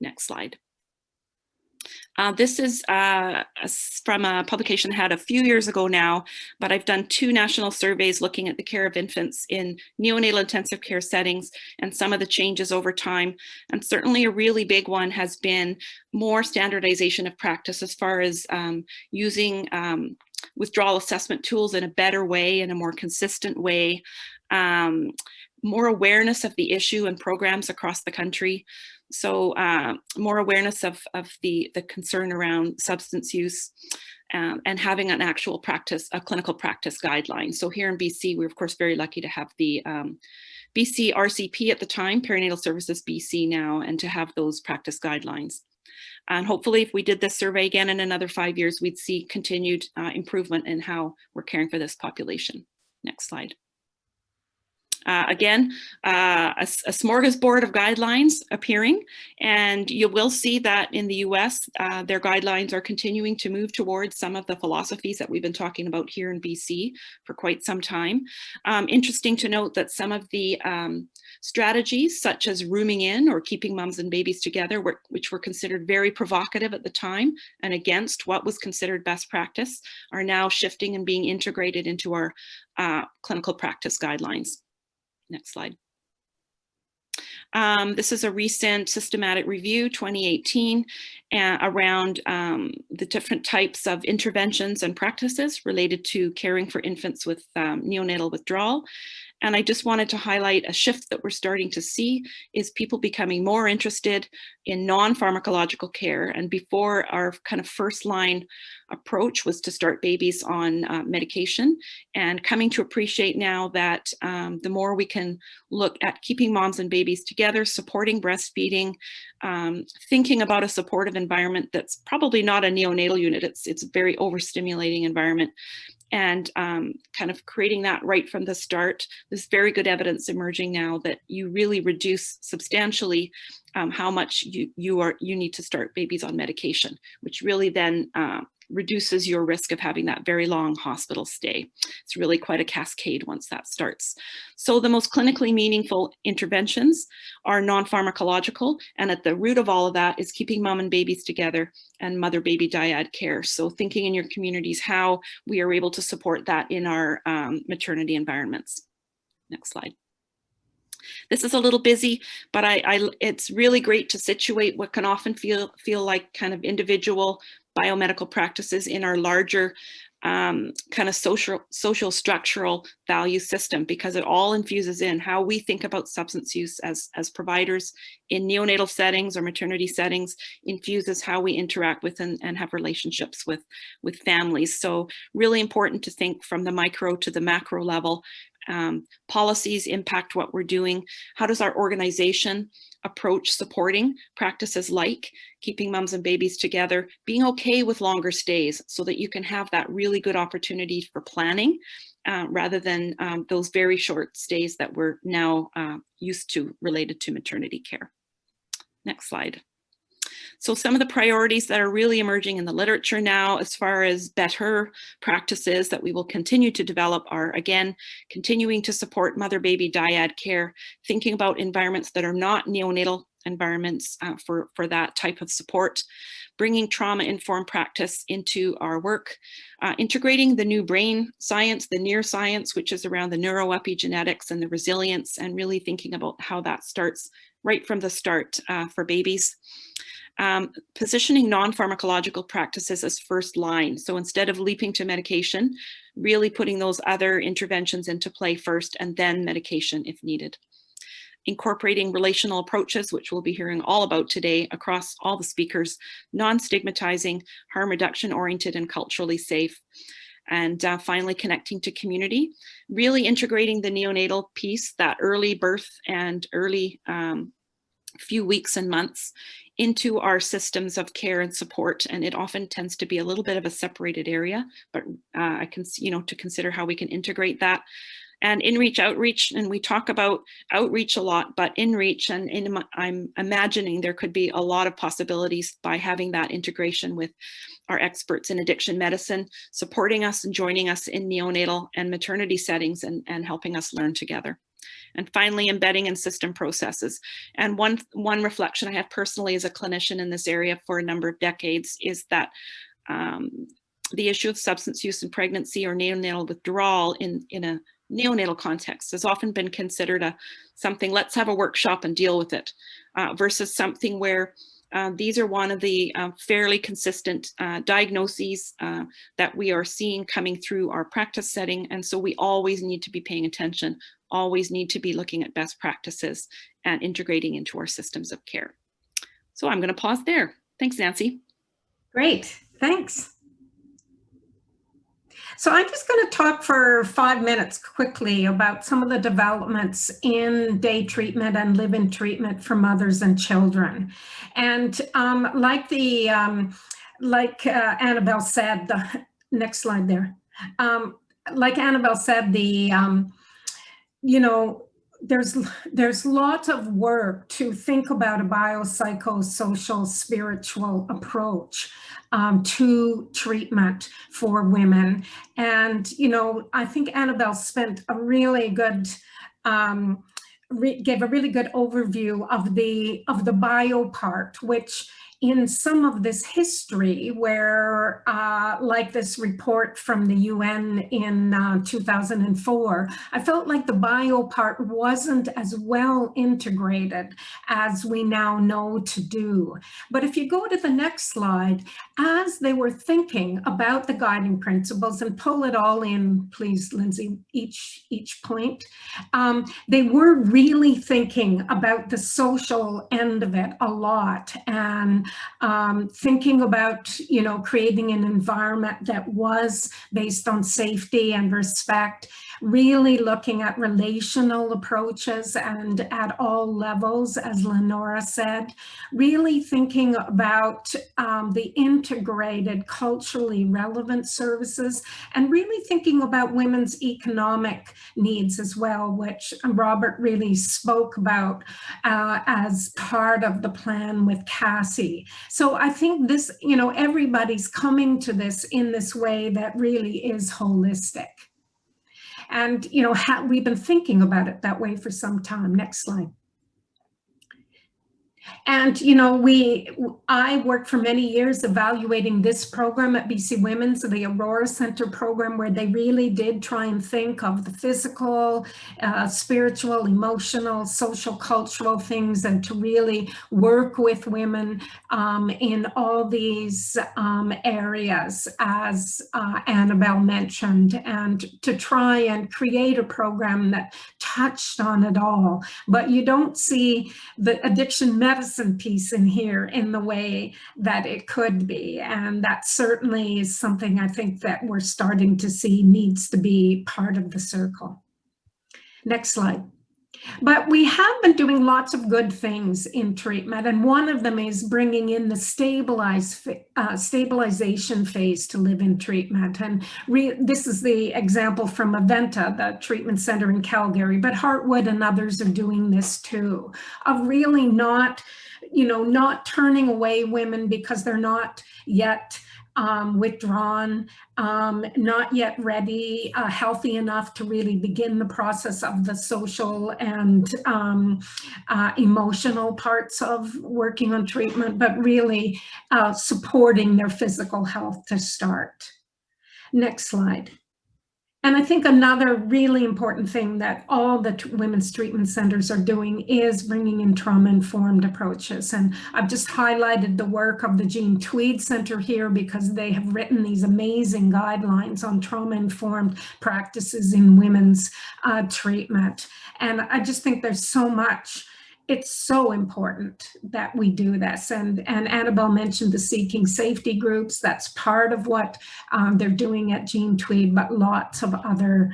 Next slide. This is from a publication I had a few years ago now, but I've done 2 national surveys looking at the care of infants in neonatal intensive care settings and some of the changes over time. And certainly a really big one has been more standardization of practice as far as using withdrawal assessment tools in a better way, in a more consistent way, more awareness of the issue and programs across the country. So more awareness of the concern around substance use, and having an actual practice, a clinical practice guideline. So here in BC, we're of course very lucky to have the BC RCP at the time, Perinatal Services BC now, and to have those practice guidelines. And hopefully if we did this survey again in another 5 years, we'd see continued improvement in how we're caring for this population. Next slide. Again, a smorgasbord of guidelines appearing, and you will see that in the US, their guidelines are continuing to move towards some of the philosophies that we've been talking about here in BC for quite some time. Interesting to note that some of the strategies, such as rooming in or keeping moms and babies together, which were considered very provocative at the time and against what was considered best practice, are now shifting and being integrated into our clinical practice guidelines. Next slide. This is a recent systematic review, 2018, around the different types of interventions and practices related to caring for infants with neonatal withdrawal. And I just wanted to highlight a shift that we're starting to see is people becoming more interested in non-pharmacological care. And before, our kind of first line approach was to start babies on medication, and coming to appreciate now that the more we can look at keeping moms and babies together, supporting breastfeeding, thinking about a supportive environment that's probably not a neonatal unit, it's a very overstimulating environment, and kind of creating that right from the start. There's very good evidence emerging now that you really reduce substantially how much you need to start babies on medication, which really then reduces your risk of having that very long hospital stay. It's really quite a cascade once that starts. So the most clinically meaningful interventions are non-pharmacological, and at the root of all of that is keeping mom and babies together and mother-baby dyad care. So thinking in your communities how we are able to support that in our maternity environments. Next slide. This is a little busy, but it's really great to situate what can often feel like kind of individual biomedical practices in our larger kind of social structural value system, because it all infuses in how we think about substance use as providers in neonatal settings or maternity settings, infuses how we interact with and have relationships with families. So really important to think from the micro to the macro level. Policies impact what we're doing. How does our organization approach supporting practices like keeping moms and babies together, being okay with longer stays so that you can have that really good opportunity for planning rather than those very short stays that we're now used to related to maternity care. Next slide. So some of the priorities that are really emerging in the literature now as far as better practices that we will continue to develop are, again, continuing to support mother-baby dyad care, thinking about environments that are not neonatal environments for that type of support, bringing trauma-informed practice into our work, integrating the new brain science, the neuroscience, which is around the neuroepigenetics and the resilience, and really thinking about how that starts right from the start for babies. Positioning non-pharmacological practices as first line. So instead of leaping to medication, really putting those other interventions into play first and then medication if needed. Incorporating relational approaches, which we'll be hearing all about today across all the speakers, non-stigmatizing, harm reduction oriented and culturally safe. And finally, connecting to community, really integrating the neonatal piece, that early birth and early few weeks and months into our systems of care and support. And it often tends to be a little bit of a separated area, but I can, to consider how we can integrate that. And in-reach, outreach, and we talk about outreach a lot, but in-reach, and I'm imagining there could be a lot of possibilities by having that integration with our experts in addiction medicine, supporting us and joining us in neonatal and maternity settings and helping us learn together. And finally, embedding in system processes. And one reflection I have personally as a clinician in this area for a number of decades is that the issue of substance use in pregnancy or neonatal withdrawal in a neonatal context has often been considered something, let's have a workshop and deal with it, versus something where these are one of the fairly consistent diagnoses that we are seeing coming through our practice setting. And so we always need to be paying attention, always need to be looking at best practices and integrating into our systems of care. So I'm going to pause there. Thanks, Nancy. Great, thanks. So I'm just going to talk for 5 minutes quickly about some of the developments in day treatment and live-in treatment for mothers and children. And like Annabelle said, the next slide there. Like Annabelle said, there's lots of work to think about a biopsychosocial spiritual approach to treatment for women. And, I think Annabelle spent a really good, gave a really good overview of the bio part, which in some of this history where, like this report from the UN in 2004, I felt like the bio part wasn't as well integrated as we now know to do. But if you go to the next slide, as they were thinking about the guiding principles, and pull it all in, please, Lindsay, each point, they were really thinking about the social end of it a lot, and thinking about, creating an environment that was based on safety and respect, really looking at relational approaches and at all levels, as Lenora said, really thinking about the integrated, culturally relevant services, and really thinking about women's economic needs as well, which Robert really spoke about as part of the plan with Cassie. So I think this, everybody's coming to this in this way that really is holistic. And, we've been thinking about it that way for some time. Next slide. And, I worked for many years evaluating this program at BC Women's, the Aurora Center program, where they really did try and think of the physical, spiritual, emotional, social, cultural things, and to really work with women in all these areas, as Annabelle mentioned, and to try and create a program that touched on it all. But you don't see the addiction medicine piece in here in the way that it could be. And that certainly is something I think that we're starting to see needs to be part of the circle. Next slide. But we have been doing lots of good things in treatment, and one of them is bringing in the stabilization phase to live-in treatment. And this is the example from Aventa, the treatment center in Calgary, but Heartwood and others are doing this too, of really not turning away women because they're not yet withdrawn, not yet ready, healthy enough to really begin the process of the social and emotional parts of working on treatment, but really supporting their physical health to start. Next slide. And I think another really important thing that all the women's treatment centers are doing is bringing in trauma-informed approaches. And I've just highlighted the work of the Jean Tweed Center here because they have written these amazing guidelines on trauma-informed practices in women's treatment. And I just think there's so much. It's so important that we do this. And Annabelle mentioned the Seeking Safety groups. That's part of what they're doing at Jean Tweed, but lots of other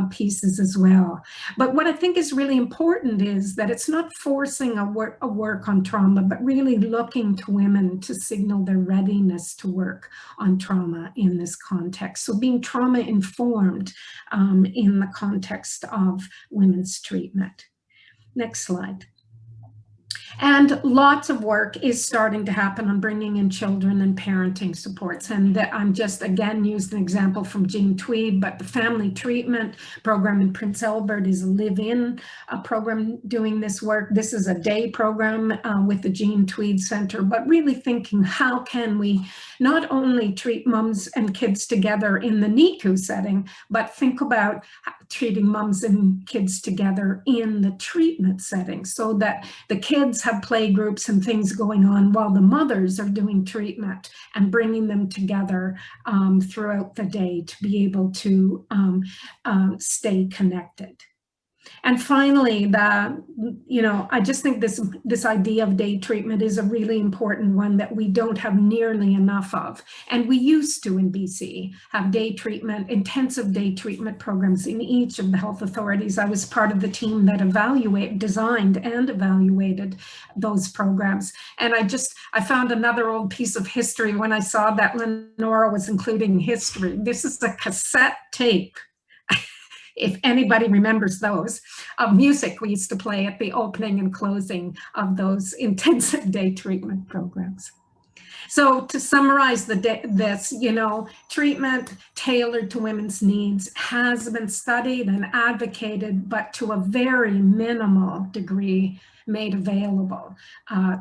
pieces as well. But what I think is really important is that it's not forcing a work on trauma, but really looking to women to signal their readiness to work on trauma in this context. So being trauma informed in the context of women's treatment. Next slide. And lots of work is starting to happen on bringing in children and parenting supports. And I'm just, again, used an example from Jean Tweed, but the family treatment program in Prince Albert is a live-in program doing this work. This is a day program with the Jean Tweed Center, but really thinking how can we not only treat moms and kids together in the NICU setting, but think about treating moms and kids together in the treatment setting so that the kids have play groups and things going on while the mothers are doing treatment and bringing them together throughout the day to be able to stay connected. And finally, I just think this idea of day treatment is a really important one that we don't have nearly enough of. And we used to in BC have day treatment, intensive day treatment programs in each of the health authorities. I was part of the team that designed and evaluated those programs. And I found another old piece of history when I saw that Lenora was including history. This is a cassette tape. If anybody remembers those, of music we used to play at the opening and closing of those intensive day treatment programs. So to summarize this, treatment tailored to women's needs has been studied and advocated, but to a very minimal degree made available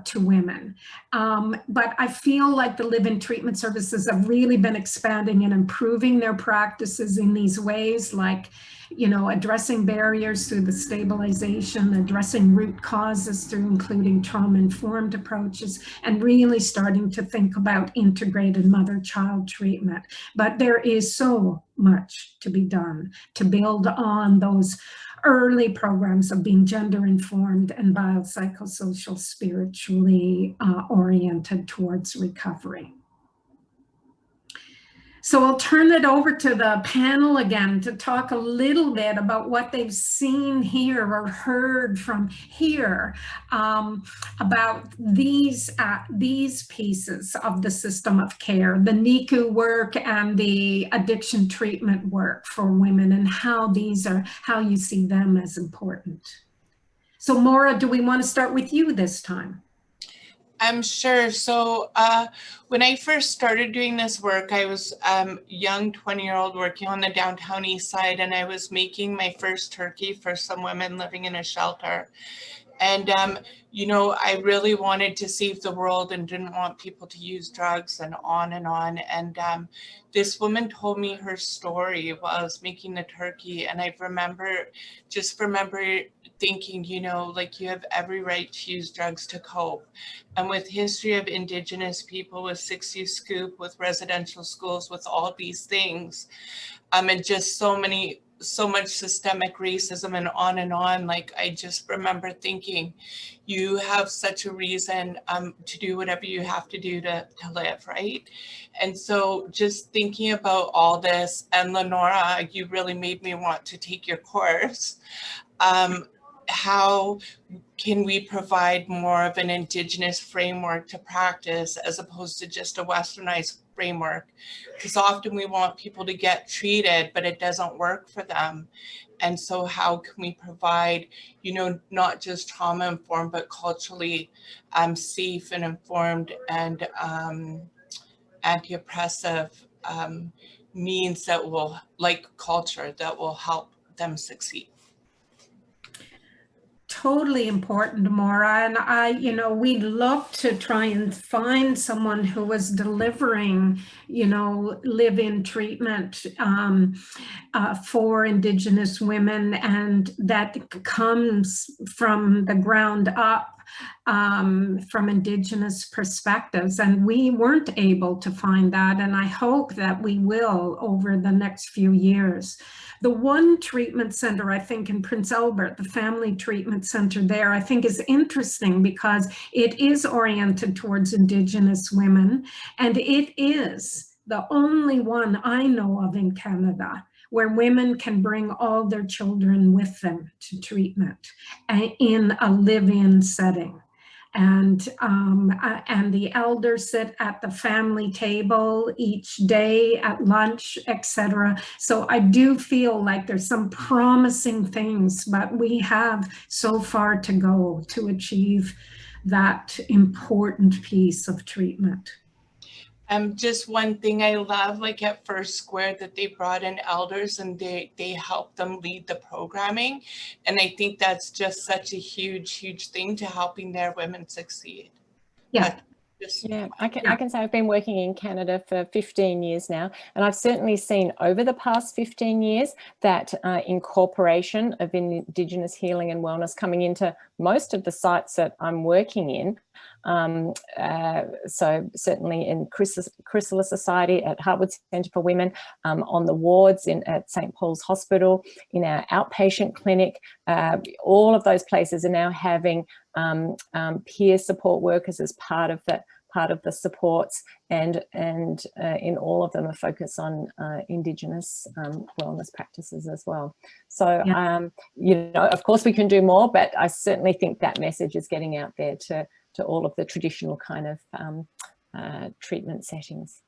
to women. But I feel like the live-in treatment services have really been expanding and improving their practices in these ways, like addressing barriers through the stabilization, addressing root causes through including trauma-informed approaches, and really starting to think about integrated mother-child treatment. But there is so much to be done to build on those early programs of being gender-informed and biopsychosocial, spiritually oriented towards recovery. So I'll turn it over to the panel again to talk a little bit about what they've seen here or heard from here about these pieces of the system of care, the NICU work and the addiction treatment work for women, and how you see them as important. So Maura, do we want to start with you this time? I'm sure. So when I first started doing this work, I was a young 20-year-old working on the downtown east side, and I was making my first turkey for some women living in a shelter. And, I really wanted to save the world and didn't want people to use drugs and on and on. And this woman told me her story while I was making the turkey. And I remember thinking, like you have every right to use drugs to cope. And with history of Indigenous people, with 60 Scoop, with residential schools, with all these things, and just so much systemic racism and on, like I just remember thinking, you have such a reason to do whatever you have to do to live, right? And so just thinking about all this, and Lenora, you really made me want to take your course. How can we provide more of an Indigenous framework to practice as opposed to just a Westernized framework? Because often we want people to get treated, but it doesn't work for them. And so how can we provide, not just trauma informed, but culturally safe and informed and anti-oppressive means that will, like culture, that will help them succeed. Totally important, Maura. And we looked to try and find someone who was delivering, live-in treatment for Indigenous women, and that comes from the ground up, from Indigenous perspectives. And we weren't able to find that. And I hope that we will over the next few years. The one treatment center, I think, in Prince Albert, the Family Treatment Center there, I think is interesting because it is oriented towards Indigenous women, and it is the only one I know of in Canada where women can bring all their children with them to treatment in a live-in setting. And the elders sit at the family table each day at lunch, etc. So I do feel like there's some promising things, but we have so far to go to achieve that important piece of treatment. Just one thing I love, like at First Square, that they brought in elders and they helped them lead the programming. And I think that's just such a huge thing to helping their women succeed. Yeah. I can say I've been working in Canada for 15 years now, and I've certainly seen over the past 15 years that incorporation of Indigenous healing and wellness coming into most of the sites that I'm working in. So certainly in Chrysalis Society, at Hartwood Centre for Women, on the wards at St. Paul's Hospital, in our outpatient clinic, all of those places are now having peer support workers as part of the supports, and in all of them a focus on Indigenous wellness practices as well. So of course we can do more, but I certainly think that message is getting out there to all of the traditional kind of treatment settings.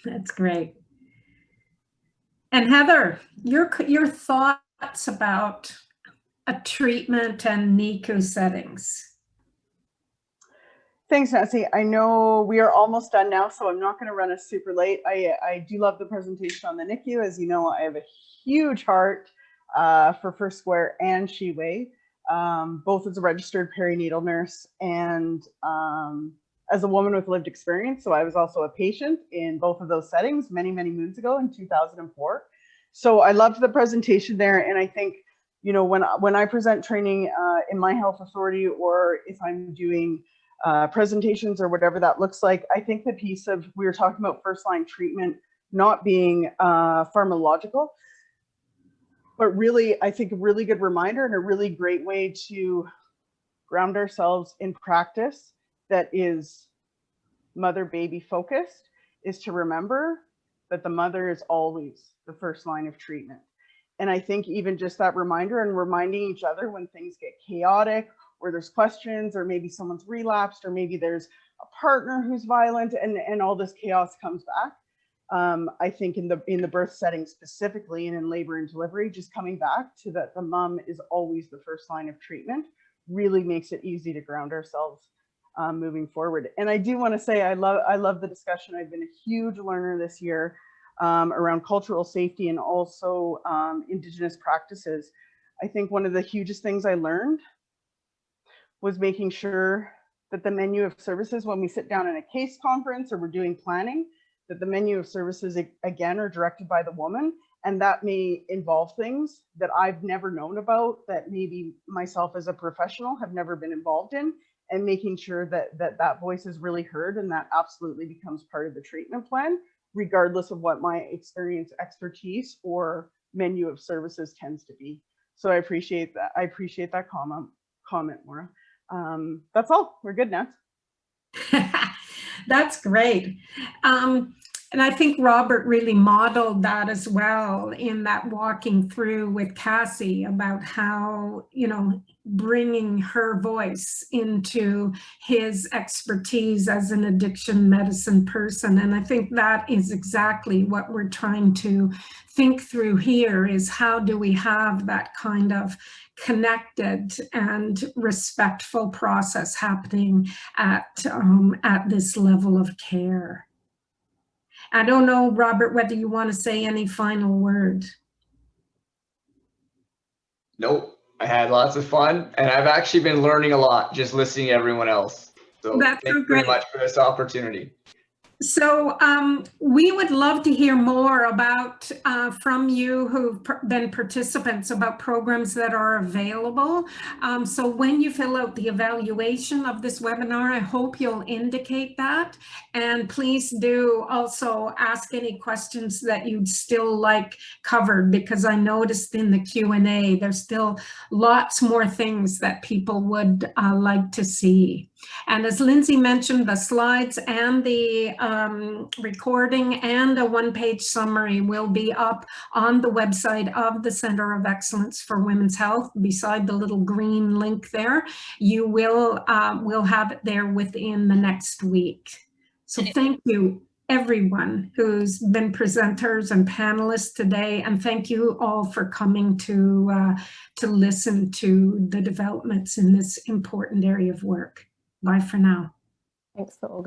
That's great. And Heather, your thoughts about a treatment and NICU settings? Thanks, Nancy. I know we are almost done now, so I'm not going to run us super late. I do love the presentation on the NICU. As you know, I have a huge heart for First Square and Sheway, both as a registered perinatal nurse and as a woman with lived experience. So I was also a patient in both of those settings many moons ago in 2004. So I loved the presentation there, and I think, when I present training in my health authority, or if I'm doing presentations or whatever that looks like, I think the piece of, we were talking about first line treatment not being pharmacological, but really, I think a really good reminder and a really great way to ground ourselves in practice that is mother-baby focused is to remember that the mother is always the first line of treatment. And I think even just that reminder and reminding each other when things get chaotic, or there's questions, or maybe someone's relapsed, or maybe there's a partner who's violent, and all this chaos comes back. I think in the birth setting specifically, and in labor and delivery, just coming back to that the mom is always the first line of treatment really makes it easy to ground ourselves moving forward. And I do want to say I love the discussion. I've been a huge learner this year around cultural safety and also Indigenous practices. I think one of the hugest things I learned was making sure that the menu of services, when we sit down in a case conference or we're doing planning, that the menu of services, again, are directed by the woman. And that may involve things that I've never known about, that maybe myself as a professional have never been involved in, and making sure that voice is really heard, and that absolutely becomes part of the treatment plan, regardless of what my experience, expertise, or menu of services tends to be. So I appreciate that. I appreciate that comment, Maura. That's all. We're good now. That's great. And I think Robert really modeled that as well in that walking through with Cassie about how, bringing her voice into his expertise as an addiction medicine person. And I think that is exactly what we're trying to think through here, is how do we have that kind of connected and respectful process happening at this level of care. I don't know, Robert, whether you want to say any final word. Nope. I had lots of fun, and I've actually been learning a lot just listening to everyone else. So That's thank so you very great. much for this opportunity. So we would love to hear more about from you who've been participants about programs that are available. So when you fill out the evaluation of this webinar, I hope you'll indicate that. And please do also ask any questions that you'd still like covered, because I noticed in the Q&A, there's still lots more things that people would like to see. And as Lindsay mentioned, the slides and the recording and a one-page summary will be up on the website of the Center of Excellence for Women's Health. Beside the little green link there, you will have it there within the next week. So thank you, everyone who's been presenters and panelists today, and thank you all for coming to listen to the developments in this important area of work. Bye for now. Thanks for organizing.